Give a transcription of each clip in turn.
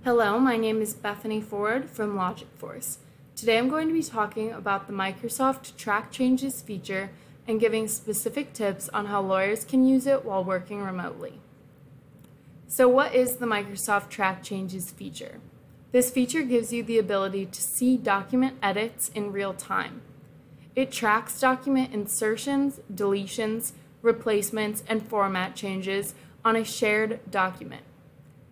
Hello, my name is Bethany Ford from Logicforce. Today I'm going to be talking about the Microsoft Track Changes feature and giving specific tips on how lawyers can use it while working remotely. So what is the Microsoft Track Changes feature? This feature gives you the ability to see document edits in real time. It tracks document insertions, deletions, replacements, and format changes on a shared document.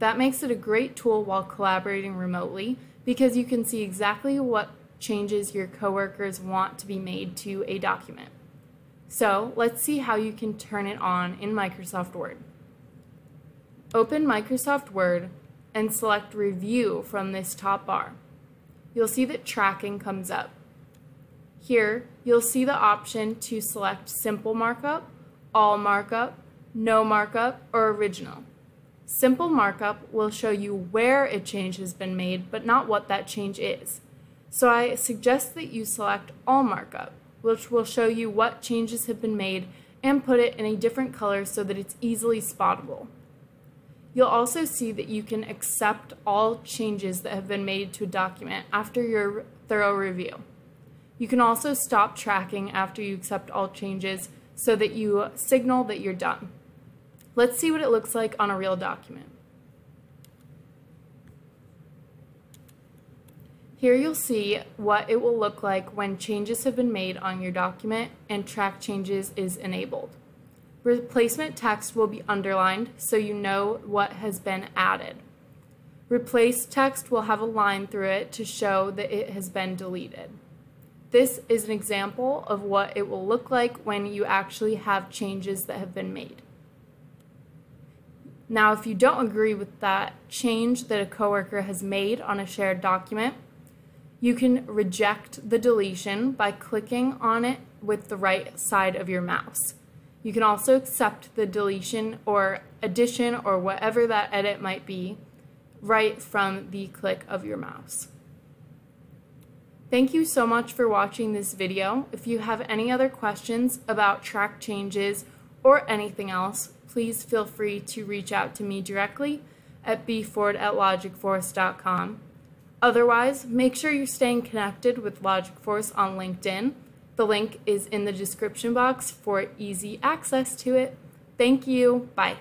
That makes it a great tool while collaborating remotely because you can see exactly what changes your coworkers want to be made to a document. So let's see how you can turn it on in Microsoft Word. Open Microsoft Word and select Review from this top bar. You'll see that tracking comes up. Here, you'll see the option to select Simple Markup, All Markup, No Markup, or Original. Simple Markup will show you where a change has been made, but not what that change is. So I suggest that you select All Markup, which will show you what changes have been made and put it in a different color so that it's easily spottable. You'll also see that you can accept all changes that have been made to a document after your thorough review. You can also stop tracking after you accept all changes so that you signal that you're done. Let's see what it looks like on a real document. Here you'll see what it will look like when changes have been made on your document and Track Changes is enabled. Replacement text will be underlined so you know what has been added. Replace text will have a line through it to show that it has been deleted. This is an example of what it will look like when you actually have changes that have been made. Now, if you don't agree with that change that a coworker has made on a shared document, you can reject the deletion by clicking on it with the right side of your mouse. You can also accept the deletion or addition or whatever that edit might be right from the click of your mouse. Thank you so much for watching this video. If you have any other questions about track changes or anything else, please feel free to reach out to me directly at bford@logicforce.com. Otherwise, make sure you're staying connected with Logicforce on LinkedIn. The link is in the description box for easy access to it. Thank you. Bye.